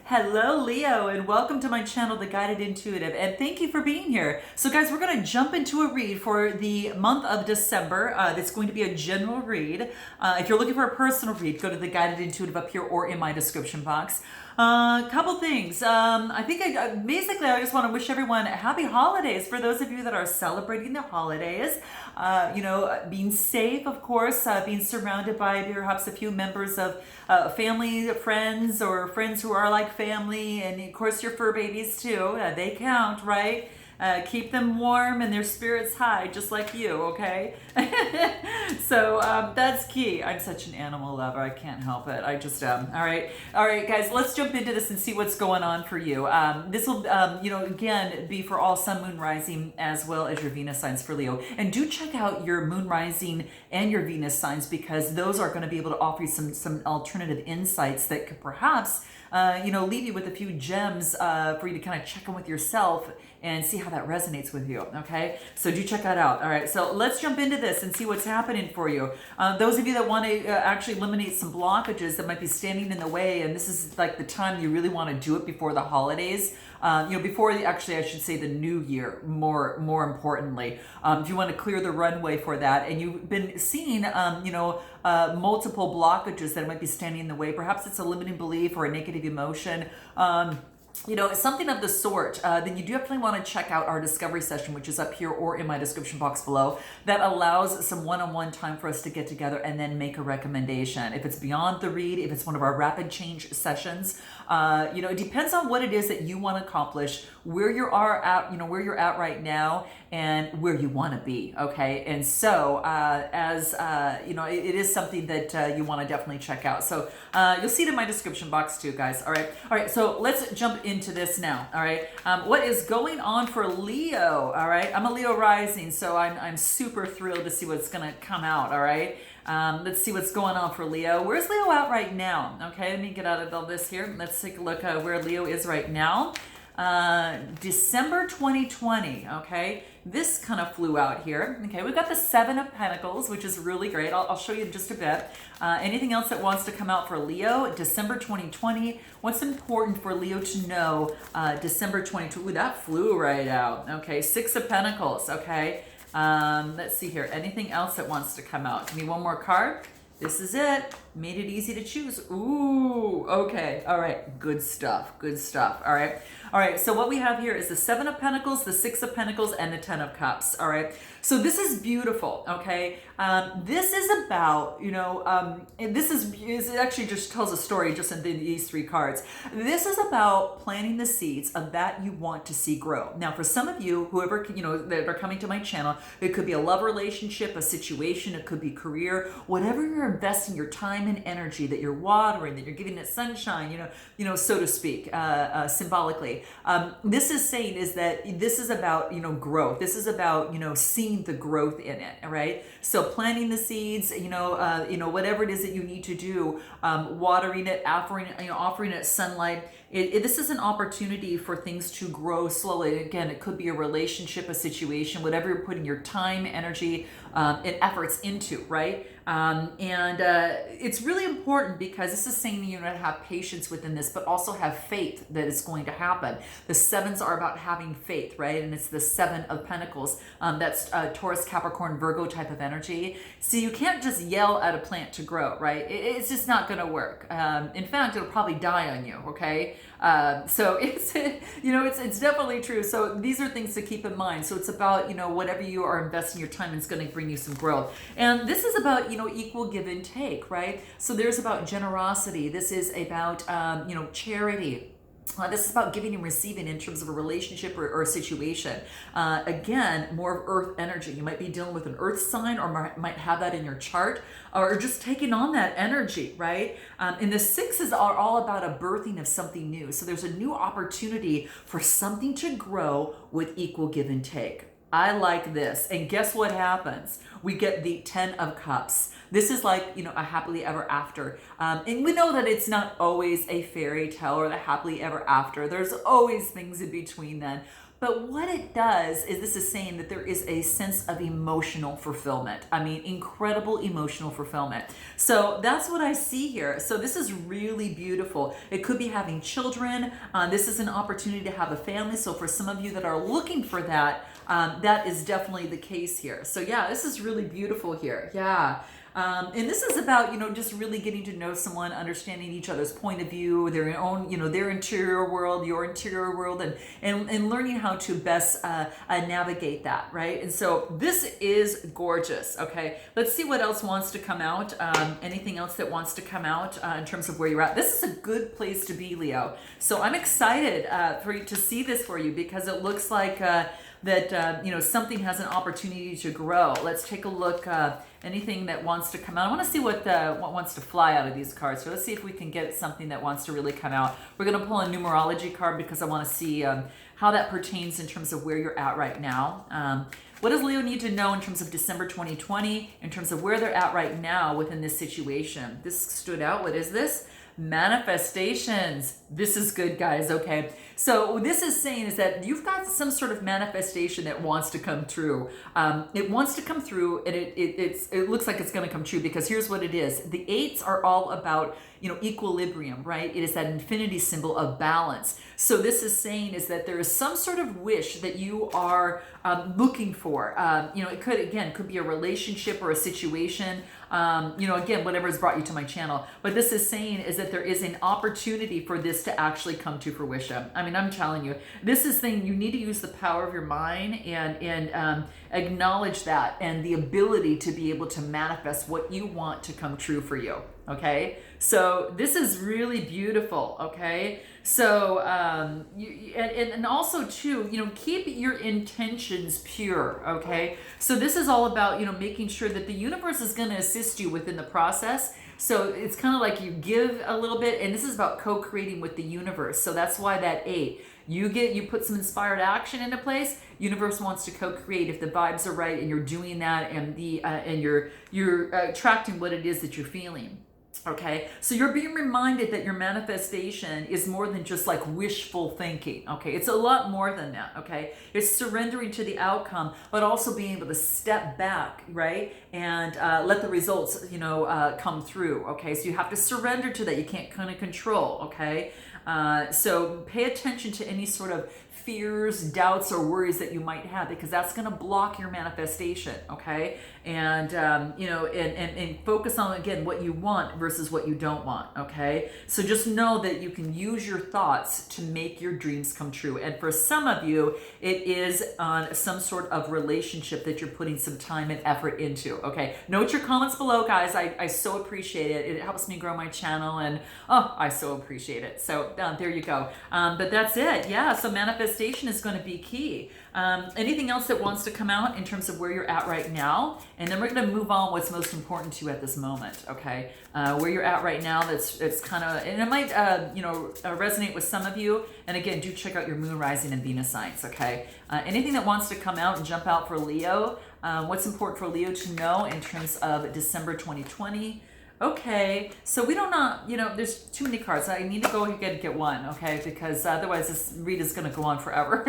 Hello, Leo, and welcome to my channel, The Guided Intuitive, and thank you for being here. So guys, we're going to jump into a read for the month of December. It's going to be a general read. If you're looking for a personal read, go to The Guided Intuitive up here or in my description box. Couple things. I think basically I just want to wish everyone happy holidays for those of you that are celebrating the holidays. Being safe, of course, being surrounded by perhaps a few members of family, friends, or friends who are like family, and of course your fur babies too. They count, right? Keep them warm and their spirits high, just like you, okay? So that's key. I'm such an animal lover. I can't help it. I just am. All right, guys. Let's jump into this and see what's going on for you. This will, again, be for all Sun, Moon, Rising, as well as your Venus signs for Leo. And do check out your Moon, Rising, and your Venus signs because those are going to be able to offer you some alternative insights that could perhaps, leave you with a few gems for you to kind of check in with yourself and see how that resonates with you, okay? So do check that out. All right, so let's jump into this and see what's happening for you. Those of you that want to actually eliminate some blockages that might be standing in the way, and this is like the time you really want to do it before the holidays, actually I should say the new year, more importantly. If you want to clear the runway for that, and you've been seeing, multiple blockages that might be standing in the way, perhaps it's a limiting belief or a negative emotion, something of the sort, then you do definitely want to check out our discovery session, which is up here or in my description box below, that allows some one-on-one time for us to get together and then make a recommendation. If it's beyond the read, if it's one of our rapid change sessions, it depends on what it is that you want to accomplish, where you are at, where you're at right now, and where you want to be, okay? And so, it is something that you want to definitely check out. So you'll see it in my description box too, guys. All right, so let's jump into this now. All right, what is going on for Leo? All right, I'm a Leo rising, so I'm super thrilled to see what's gonna come out. All right, let's see what's going on for Leo. Where's Leo at right now? Okay, let me get out of all this here. Let's take a look at where Leo is right now. December 2020, okay? This kind of flew out here. Okay, we've got the Seven of Pentacles, which is really great. I'll show you in just a bit. Anything else that wants to come out for Leo? December 2020. What's important for Leo to know? December 2020. Ooh, that flew right out. Okay, Six of Pentacles, okay? Let's see here. Anything else that wants to come out? Give me one more card. This is it. Made it easy to choose. Ooh, okay. All right. Good stuff. Good stuff. All right. All right. So what we have here is the Seven of Pentacles, the Six of Pentacles, and the Ten of Cups. All right. So this is beautiful. Okay. This is about, and this is it actually just tells a story just in these three cards. This is about planting the seeds of that you want to see grow. Now, for some of you, whoever, that are coming to my channel, it could be a love relationship, a situation, it could be career, whatever you're investing your time and energy, that you're watering, that you're giving it sunshine, so to speak, symbolically. This is saying is that this is about, growth. This is about, seeing the growth in it. All right. So planting the seeds, whatever it is that you need to do, watering it, offering it sunlight. This is an opportunity for things to grow slowly. Again, it could be a relationship, a situation, whatever you're putting your time, energy, and efforts into, right? It's really important because this is saying you to have patience within this, but also have faith that it's going to happen. The sevens are about having faith, right? And it's the Seven of Pentacles. That's Taurus, Capricorn, Virgo type of energy. So you can't just yell at a plant to grow, right? It's just not going to work. In fact, it'll probably die on you, okay? So it's, it's definitely true. So these are things to keep in mind. So it's about, whatever you are investing your time in is going to bring you some growth. And this is about, equal give and take, right? So there's about generosity. This is about, charity. This is about giving and receiving in terms of a relationship or a situation. Again, more of earth energy. You might be dealing with an earth sign or might have that in your chart or just taking on that energy, right? And the sixes are all about a birthing of something new. So there's a new opportunity for something to grow with equal give and take. I like this. And guess what happens? We get the Ten of Cups. This is like, a happily ever after. And we know that it's not always a fairy tale or the happily ever after. There's always things in between then. But what it does is this is saying that there is a sense of emotional fulfillment. I mean, incredible emotional fulfillment. So that's what I see here. So this is really beautiful. It could be having children. This is an opportunity to have a family. So for some of you that are looking for that, that is definitely the case here. So yeah, this is really beautiful here. Yeah. And this is about, just really getting to know someone, understanding each other's point of view, their own, their interior world, your interior world, and learning how to best navigate that, right? And so this is gorgeous, okay? Let's see what else wants to come out. Anything else that wants to come out in terms of where you're at. This is a good place to be, Leo. So I'm excited for you to see this for you because it looks like that something has an opportunity to grow. Let's take a look. Anything that wants to come out. I want to see what wants to fly out of these cards. So let's see if we can get something that wants to really come out. We're going to pull a numerology card because I want to see how that pertains in terms of where you're at right now. What does Leo need to know in terms of December 2020, in terms of where they're at right now within this situation? This stood out. What is this? Manifestations. This is good, guys. Okay, so what this is saying is that you've got some sort of manifestation that wants to come true. It wants to come through, and it looks like it's going to come true because here's what it is. The eights are all about equilibrium, right? It is that infinity symbol of balance. So this is saying is that there is some sort of wish that you are looking for. It could be a relationship or a situation. Again, whatever has brought you to my channel. But this is saying is that there is an opportunity for this to actually come to fruition. I mean, I'm telling you, this is saying you need to use the power of your mind and acknowledge that and the ability to be able to manifest what you want to come true for you. Okay, so this is really beautiful. Okay, so and also too, keep your intentions pure. Okay, so this is all about making sure that the universe is going to assist you within the process. So it's kind of like you give a little bit, and this is about co-creating with the universe. So that's why that 8. You put some inspired action into place. Universe wants to co-create if the vibes are right, and you're doing that, and you're attracting what it is that you're feeling. Okay, so you're being reminded that your manifestation is more than just like wishful thinking. Okay, it's a lot more than that. Okay, it's surrendering to the outcome, but also being able to step back, right, and let the results, come through. Okay, so you have to surrender to that. You can't kind of control. Okay, so pay attention to any sort of fears, doubts, or worries that you might have, because that's going to block your manifestation. Okay, and and focus on again what you want versus what you don't want. Okay, so just know that you can use your thoughts to make your dreams come true. And for some of you, it is on some sort of relationship that you're putting some time and effort into. Okay, note your comments below, guys. I so appreciate it. It helps me grow my channel, and I so appreciate it. So there you go. But that's it. Yeah, so manifestation is going to be key. Anything else that wants to come out in terms of where you're at right now? And then we're going to move on what's most important to you at this moment, okay? Where you're at right now, it's kind of, and it might, resonate with some of you. And again, do check out your moon, rising, and Venus signs, okay? Anything that wants to come out and jump out for Leo, what's important for Leo to know in terms of December 2020? Okay, so we don't know, there's too many cards. I need to go ahead and get one, okay? Because otherwise this read is going to go on forever.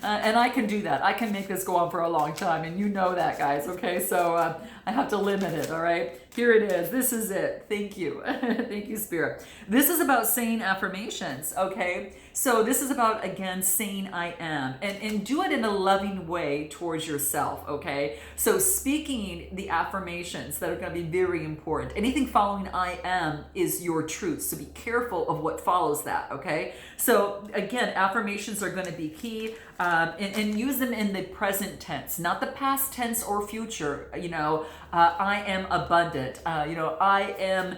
And I can do that. I can make this go on for a long time, and you know that, guys, okay? So I have to limit it, all right? Here it is. This is it. Thank you. Thank you, Spirit. This is about saying affirmations, okay? So this is about, again, saying I am. And do it in a loving way towards yourself, okay? So speaking the affirmations that are going to be very important. Anything following I am is your truth. So be careful of what follows that, okay? So again, affirmations are going to be key. And use them in the present tense, not the past tense or future. I am abundant. I am,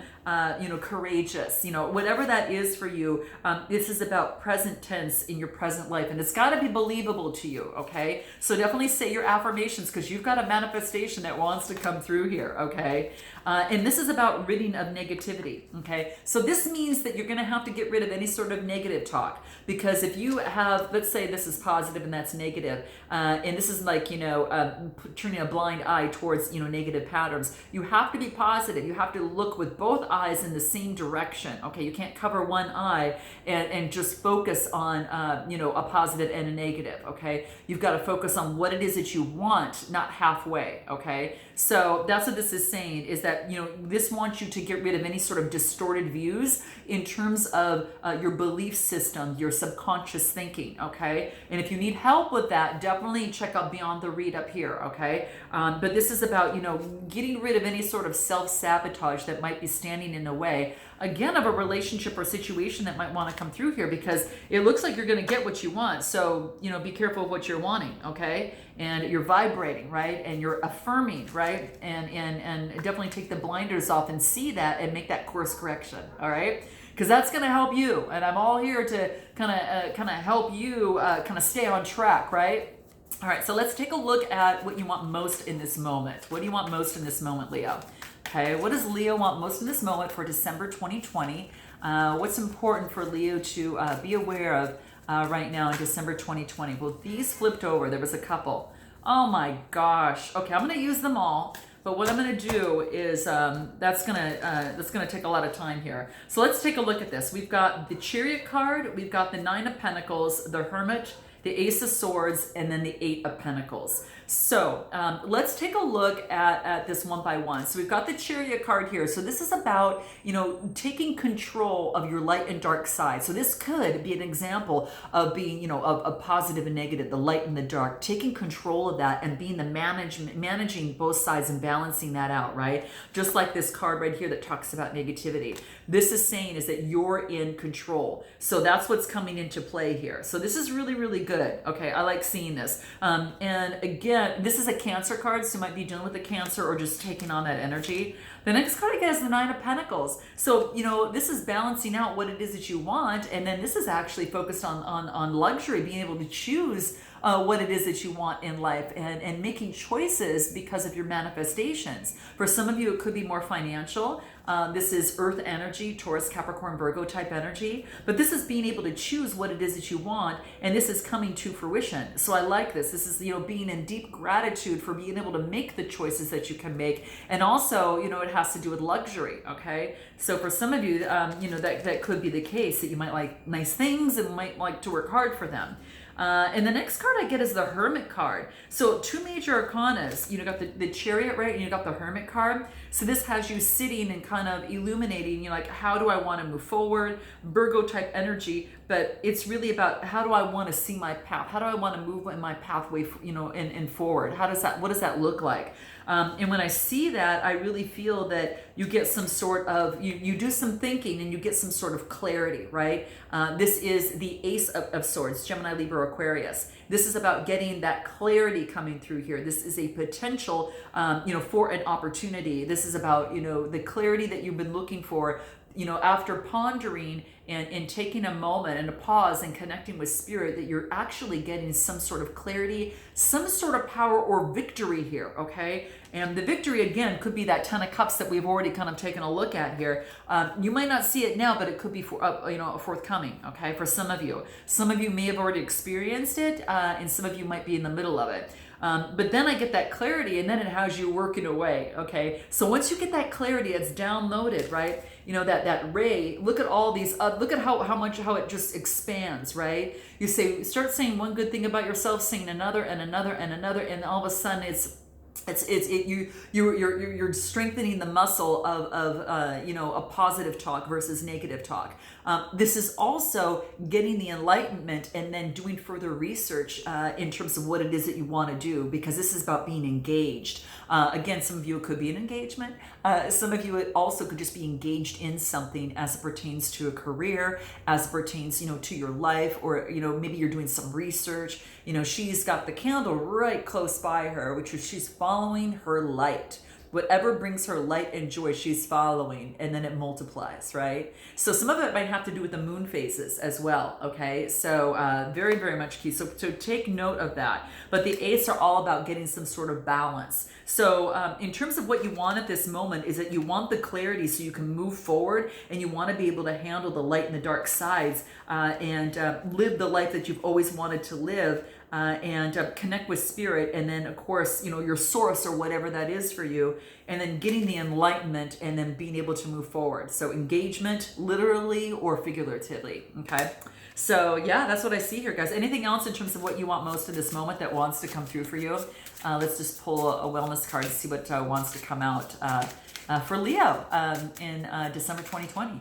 courageous. Whatever that is for you, this is about present tense in your present life, and it's got to be believable to you. Okay, so definitely say your affirmations, because you've got a manifestation that wants to come through here. Okay, and this is about ridding of negativity. Okay, so this means that you're going to have to get rid of any sort of negative talk, because if you have, let's say this is positive and that's negative, and this is like turning a blind eye towards negative patterns. You have to be positive. You have to look with both eyes in the same direction. Okay, you can't cover one eye and just focus on a positive and a negative. Okay, you've got to focus on what it is that you want, not halfway. Okay, so that's what this is saying, is that this wants you to get rid of any sort of distorted views in terms of your belief system, your subconscious thinking. Okay, and if you need help with that, definitely check out Beyond the Read up here. Okay, but this is about getting rid of any sort of self-sabotage that might be standing in the way, again, of a relationship or situation that might want to come through here, because it looks like you're going to get what you want. So be careful of what you're wanting. Okay, and you're vibrating, right, and you're affirming, right, and definitely take the blinders off and see that and make that course correction. All right, because that's going to help you, and I'm all here to kind of help you kind of stay on track, right? All right, so let's take a look at what you want most in this moment. What do you want most in this moment, Leo? Okay, what does Leo want most in this moment for December 2020? What's important for Leo to be aware of right now in December 2020? Well, these flipped over. There was a couple. Oh my gosh. Okay, I'm going to use them all. But what I'm going to do is that's going to take a lot of time here. So let's take a look at this. We've got the Chariot card. We've got the Nine of Pentacles, the Hermit, the Ace of Swords, and then the Eight of Pentacles. So let's take a look at this one by one. So we've got the Chariot card here. So this is about, taking control of your light and dark side. So this could be an example of being, of positive and negative, the light and the dark, taking control of that and being the managing both sides and balancing that out, right? Just like this card right here that talks about negativity. This is saying is that you're in control. So that's what's coming into play here. So this is really, really good. Okay, I like seeing this. And again, this is a Cancer card, so you might be dealing with the Cancer or just taking on that energy. The next card again is the Nine of Pentacles. So, this is balancing out what it is that you want, and then this is actually focused on luxury, being able to choose what it is that you want in life and making choices because of your manifestations. For some of you, it could be more financial. This is earth energy, Taurus, Capricorn, Virgo type energy. But this is being able to choose what it is that you want, and this is coming to fruition. So I like this. This is, being in deep gratitude for being able to make the choices that you can make. And also, it has to do with luxury, okay? So for some of you, that could be the case, that you might like nice things and might like to work hard for them. And the next card I get is the Hermit card. So two major arcanas, got the Chariot, right? And you got the Hermit card. So this has you sitting and kind of illuminating, like, how do I want to move forward? Virgo type energy, but it's really about how do I want to see my path? How do I want to move in my pathway, and forward? What does that look like? And when I see that, I really feel that you get some sort of, you do some thinking and you get some sort of clarity, right? This is the Ace of Swords, Gemini, Libra, Aquarius. This is about getting that clarity coming through here. This is a potential, for an opportunity. This is about, the clarity that you've been looking for, after pondering and taking a moment and a pause and connecting with spirit, that you're actually getting some sort of clarity, some sort of power or victory here, okay? And the victory, again, could be that Ten of Cups that we've already kind of taken a look at here. You might not see it now, but it could be forthcoming, okay, for some of you. Some of you may have already experienced it, and some of you might be in the middle of it. But then I get that clarity, and then it has you working away, okay? So once you get that clarity, it's downloaded, right? That ray, look at all these, look at how it just expands, right? You start saying one good thing about yourself, saying another and another and another, and all of a sudden you're strengthening the muscle of a positive talk versus negative talk. This is also getting the enlightenment and then doing further research in terms of what it is that you want to do, because this is about being engaged. Again, some of you, it could be an engagement. Some of you, it also could just be engaged in something as it pertains to a career, as it pertains, to your life, or, maybe you're doing some research. She's got the candle right close by her, which is she's following her light. Whatever brings her light and joy, she's following, and then it multiplies, right? So some of it might have to do with the moon phases as well, okay? So very, very much key. So take note of that. But the eights are all about getting some sort of balance. So in terms of what you want at this moment is that you want the clarity so you can move forward, and you want to be able to handle the light and the dark sides and live the life that you've always wanted to live. and connect with spirit, and then of course, your source or whatever that is for you, and then getting the enlightenment and then being able to move forward. So engagement, literally or figuratively. Okay. So yeah, that's what I see here, guys. Anything else in terms of what you want most in this moment that wants to come through for you? Let's just pull a wellness card to see what wants to come out for Leo in December 2020.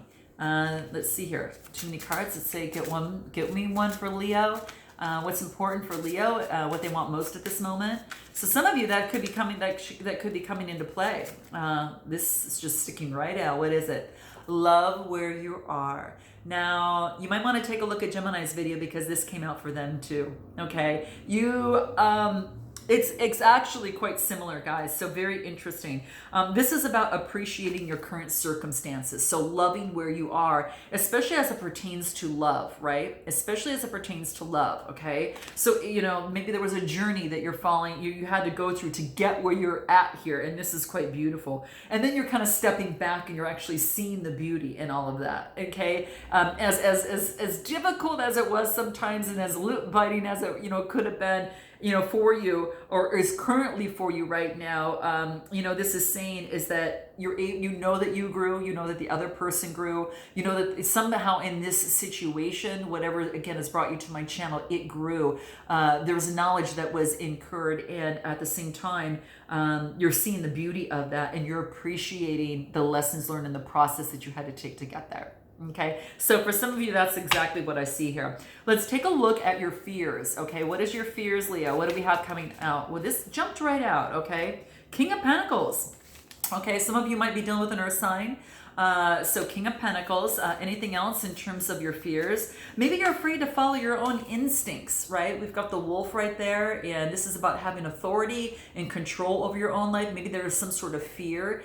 Let's see here. Too many cards. Let's say get me one for Leo. What's important for Leo? What they want most at this moment. So some of you that could be coming that could be coming into play. This is just sticking right out. What is it? Love where you are. Now, you might want to take a look at Gemini's video because this came out for them too. Okay, it's actually quite similar, guys. So very interesting. This is about appreciating your current circumstances. So loving where you are, especially as it pertains to love, right? Especially as it pertains to love. Okay. So, maybe there was a journey that you had to go through to get where you're at here. And this is quite beautiful. And then you're kind of stepping back and you're actually seeing the beauty in all of that. Okay. As difficult as it was sometimes, and as lip biting as it, could have been, for you, or is currently for you right now, this is saying is that that you grew, that the other person grew, that somehow in this situation, whatever again has brought you to my channel, it grew. There was knowledge that was incurred, and at the same time, you're seeing the beauty of that, and you're appreciating the lessons learned in the process that you had to take to get there. Okay, so for some of you, that's exactly what I see here. Let's take a look at your fears. Okay, what is your fears, Leo? What do we have coming out? Well, this jumped right out. Okay, King of Pentacles. Okay, some of you might be dealing with an earth sign. So King of Pentacles. Anything else in terms of your fears? Maybe you're afraid to follow your own instincts, right? We've got the wolf right there, and this is about having authority and control over your own life. Maybe there is some sort of fear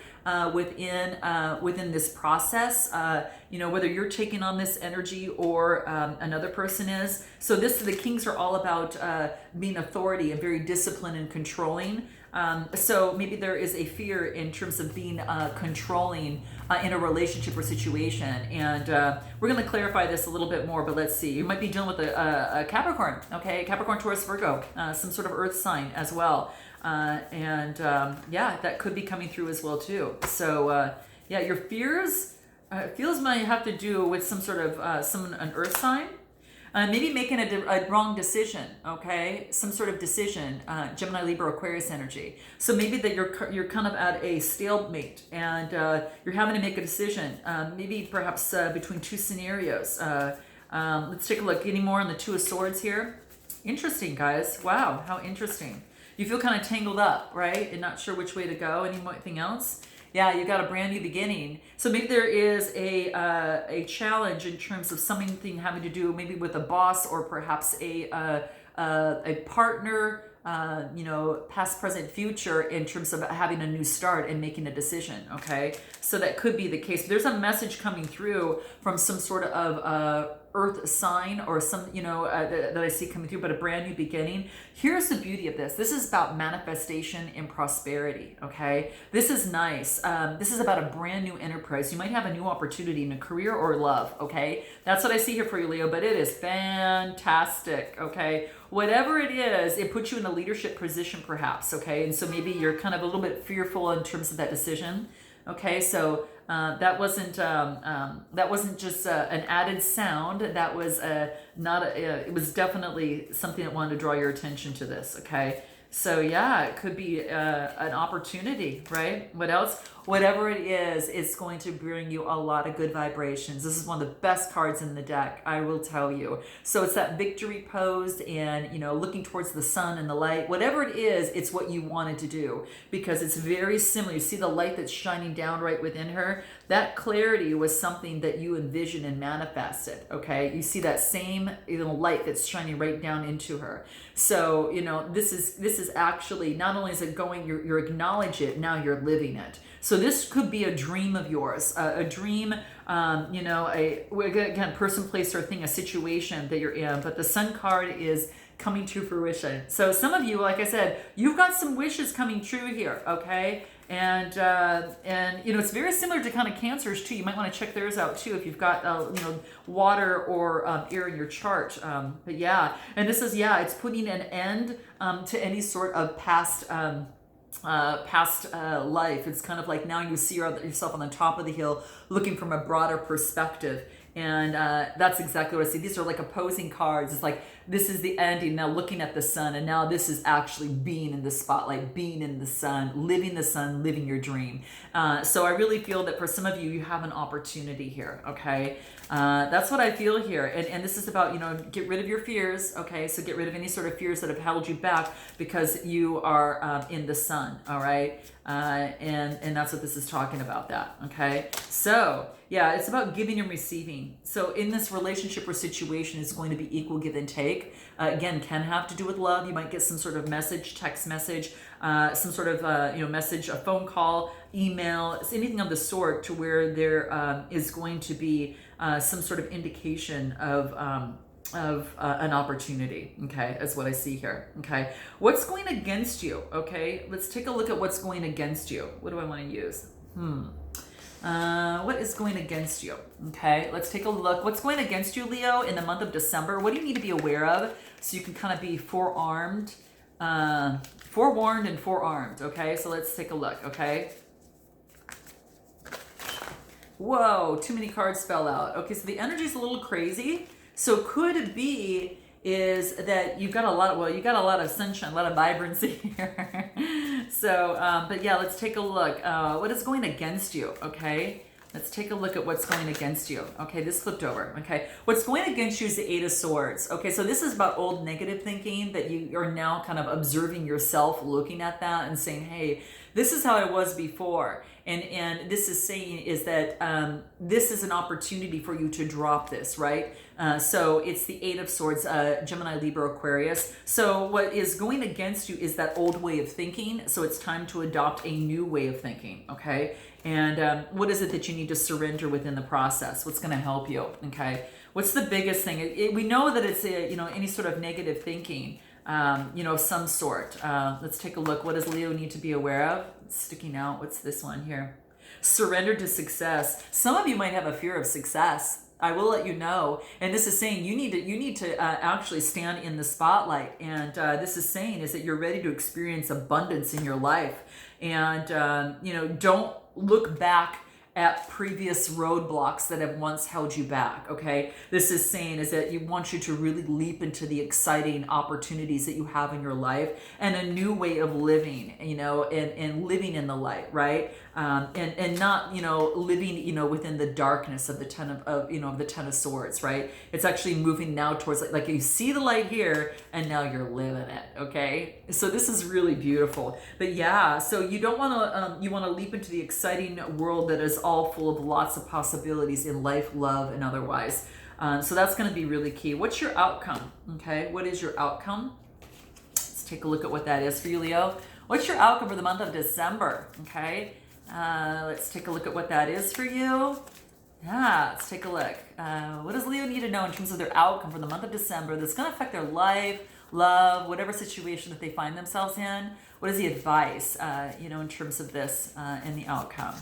within this process, whether you're taking on this energy or another person is. So the Kings are all about being authority and very disciplined and controlling. So maybe there is a fear in terms of being controlling in a relationship or situation. And we're going to clarify this a little bit more, but let's see. You might be dealing with a Capricorn, okay? Capricorn, Taurus, Virgo, some sort of earth sign as well. That could be coming through as well too. So your fears, feels might have to do with some sort of an earth sign. Maybe making a wrong decision, okay? Some sort of decision, Gemini, Libra, Aquarius energy. So maybe that you're kind of at a stalemate, and you're having to make a decision, maybe perhaps between two scenarios. Let's take a look. Any more on the Two of Swords here? Interesting, guys. Wow, how interesting. You feel kind of tangled up, right? And not sure which way to go. Anything else? Yeah, you got a brand new beginning. So maybe there is a challenge in terms of something having to do maybe with a boss, or perhaps a partner, past, present, future, in terms of having a new start and making a decision. Okay, so that could be the case. There's a message coming through from some sort of earth sign, or some that I see coming through, but a brand new beginning. Here's the beauty of this. This is about manifestation and prosperity. Okay, this is nice. This is about a brand new enterprise. You might have a new opportunity in a career or love. Okay, that's what I see here for you, Leo. But it is fantastic. Okay, whatever it is, it puts you in a leadership position perhaps. Okay, and so maybe you're kind of a little bit fearful in terms of that decision. Okay, so that wasn't just an added sound. That was it was definitely something that wanted to draw your attention to this. Okay, so yeah, it could be an opportunity, right? What else? Whatever it is, it's going to bring you a lot of good vibrations. This is one of the best cards in the deck, I will tell you. So it's that victory pose, and looking towards the sun and the light. Whatever it is, it's what you wanted to do, because it's very similar. You see the light that's shining down right within her? That clarity was something that you envisioned and manifested. Okay, you see that same light that's shining right down into her. So this is actually, not only is it going, you're acknowledge it, now you're living it. So this could be a dream of yours, a dream, again, person, place, or thing, a situation that you're in. But the Sun card is coming to fruition. So some of you, like I said, you've got some wishes coming true here, okay? And you know, it's very similar to kind of cancers too. You might want to check theirs out too if you've got you know, water or air in your chart. But yeah, and this is, yeah, it's putting an end to any sort of past life. It's kind of like now you see yourself on the top of the hill looking from a broader perspective. And that's exactly what I see. These are like opposing cards. It's like, this is the ending, now looking at the sun, and now this is actually being in the spotlight, being in the sun, living your dream. So I really feel that for some of you, you have an opportunity here, okay? That's what I feel here. And this is about, you know, get rid of your fears, okay? So get rid of any sort of fears that have held you back because you are in the sun, all right? And that's what this is talking about, that, okay? So yeah, it's about giving and receiving. So in this relationship or situation, it's going to be equal give and take. Again, can have to do with love. You might get some sort of message, text message, some sort of you know, message, a phone call, email, it's anything of the sort, to where there is going to be some sort of indication of an opportunity. Okay, that's what I see here. Okay, what's going against you? Okay, let's take a look at what's going against you. What do I want to use? What is going against you? Okay, let's take a look. What's going against you, Leo, in the month of December? What do you need to be aware of so you can kind of be forewarned and forearmed? Okay, so let's take a look. Okay. Whoa, too many cards fell out. Okay, so the energy is a little crazy. So could it be is that you've got a lot of, well, you got a lot of sunshine, a lot of vibrancy here. So, but yeah, let's take a look. What is going against you? Okay, let's take a look at what's going against you. Okay, this flipped over. Okay, what's going against you is the Eight of Swords. Okay, so this is about old negative thinking that you are now kind of observing yourself, looking at that and saying, hey, this is how I was before. And this is saying is that this is an opportunity for you to drop this, right? So it's the Eight of Swords, Gemini, Libra, Aquarius. So what is going against you is that old way of thinking. So it's time to adopt a new way of thinking, okay? And what is it that you need to surrender within the process? What's going to help you, okay? What's the biggest thing? We know that it's, you know, any sort of negative thinking, you know, of some sort. Let's take a look. What does Leo need to be aware of? It's sticking out. What's this one here? Surrender to success. Some of you might have a fear of success. I will let you know. And this is saying you need to actually stand in the spotlight. And this is saying is that you're ready to experience abundance in your life. And, you know, don't look back at previous roadblocks that have once held you back, okay? This is saying is that you want you to really leap into the exciting opportunities that you have in your life and a new way of living, you know, and living in the light, right? And not, you know, living, you know, within the darkness of the Ten of Swords, right? It's actually moving now towards like you see the light here and now you're living it, okay? So this is really beautiful. But yeah, so you don't want to, you want to leap into the exciting world that is all full of lots of possibilities in life, love, and otherwise. So that's going to be really key. What's your outcome? Okay, what is your outcome? Let's take a look at what that is for you, Leo. What's your outcome for the month of December? Okay, let's take a look at what that is for you. Yeah, let's take a look. What does Leo need to know in terms of their outcome for the month of December that's going to affect their life, love, whatever situation that they find themselves in? What is the advice, you know, in terms of this and the outcome?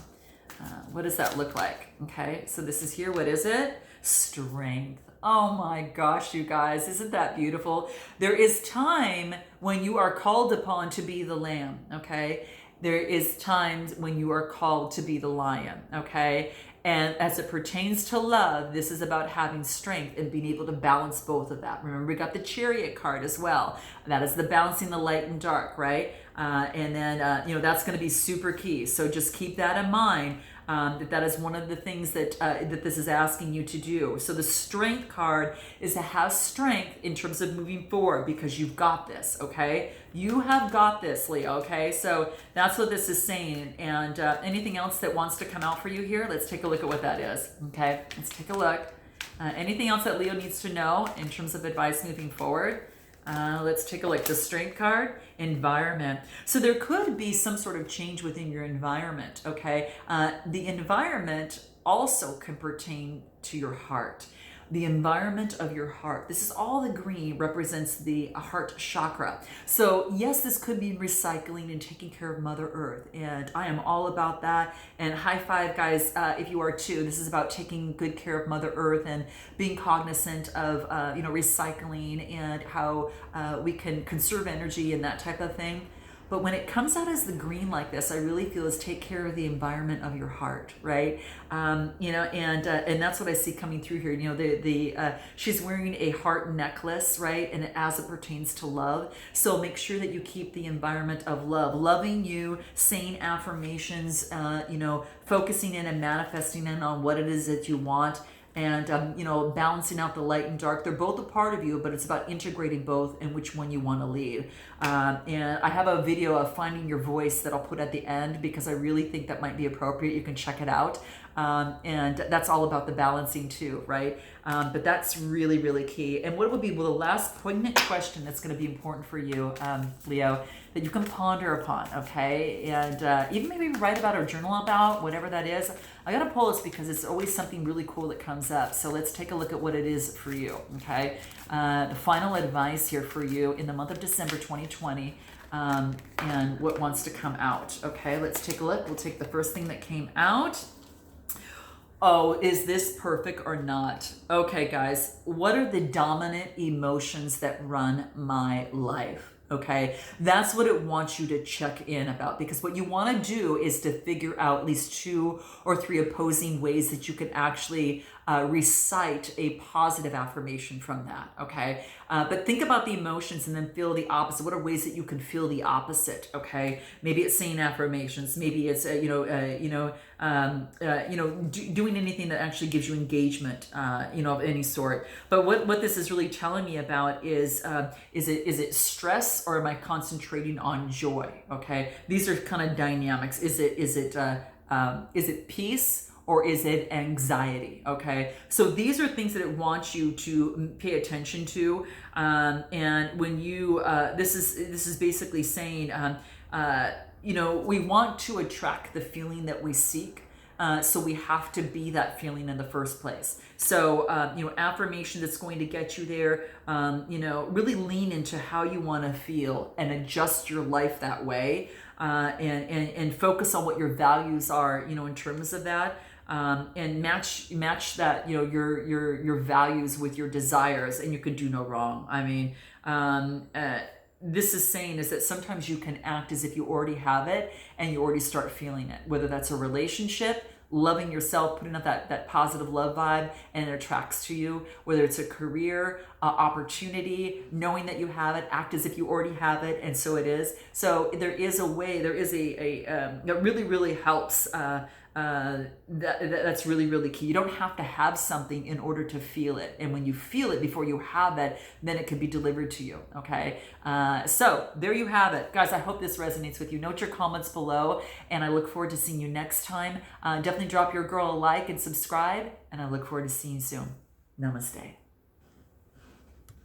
What does that look like? Okay, so this is here. What is it? Strength. Oh my gosh, you guys, isn't that beautiful? There is time when you are called upon to be the lamb, okay? There is times when you are called to be the lion, okay? And as it pertains to love, this is about having strength and being able to balance both of that. Remember, we got the Chariot card as well. That is the balancing the light and dark, right? And then, you know, that's going to be super key. So just keep that in mind. That is one of the things that that this is asking you to do. So the Strength card is to have strength in terms of moving forward because you've got this, okay? You have got this, Leo, okay? So that's what this is saying. And anything else that wants to come out for you here, let's take a look at what that is, okay? Let's take a look. Anything else that Leo needs to know in terms of advice moving forward? Let's take a look. The Strength card, environment. So there could be some sort of change within your environment, okay? The environment also can pertain to your heart. the environment of your heart. This is all the green represents the heart chakra. So yes, this could be recycling and taking care of Mother Earth. And I am all about that. And high five, guys, if you are too. This is about taking good care of Mother Earth and being cognizant of, recycling and how we can conserve energy and that type of thing. But when it comes out as the green like this, I really feel is take care of the environment of your heart, right? And that's what I see coming through here. She's wearing a heart necklace, right? And as it pertains to love. So make sure that you keep the environment of love, loving you, saying affirmations, focusing in and manifesting in on what it is that you want. And, balancing out the light and dark. They're both a part of you, but it's about integrating both and which one you want to lead. And I have a video of finding your voice that I'll put at the end because I really think that might be appropriate. You can check it out. And that's all about the balancing too, right? But that's really, really key. And what would be the last poignant question that's going to be important for you, Leo, that you can ponder upon, okay? And even maybe write about or journal about, whatever that is. I got to pull this because it's always something really cool that comes up. So let's take a look at what it is for you, okay? The final advice here for you in the month of December 2020 and what wants to come out, okay? Let's take a look. We'll take the first thing that came out. Oh, is this perfect or not? Okay, guys, what are the dominant emotions that run my life? Okay, that's what it wants you to check in about, because what you want to do is to figure out at least 2 or 3 opposing ways that you can actually recite a positive affirmation from that. Okay, but think about the emotions and then feel the opposite. What are ways that you can feel the opposite? Okay, maybe it's saying affirmations. Maybe it's doing anything that actually gives you engagement, of any sort. But what this is really telling me about is it stress or am I concentrating on joy? Okay, these are kind of dynamics. Is it peace? Or is it anxiety? Okay, so these are things that it wants you to pay attention to. And when you, this is basically saying, we want to attract the feeling that we seek. So we have to be that feeling in the first place. So, affirmation that's going to get you there, really lean into how you want to feel and adjust your life that way, and focus on what your values are, in terms of that. And match that, your values with your desires, and you can do no wrong. I mean, this is saying is that sometimes you can act as if you already have it and you already start feeling it, whether that's a relationship, loving yourself, putting up that positive love vibe, and it attracts to you, whether it's a career, opportunity, knowing that you have it, act as if you already have it, and so it is. So there is a way, there is that really, really helps. That's really, really key. You don't have to have something in order to feel it. And when you feel it before you have it, then it can be delivered to you. Okay. So there you have it. Guys, I hope this resonates with you. Note your comments below, and I look forward to seeing you next time. Definitely drop your girl a like and subscribe, and I look forward to seeing you soon. Namaste.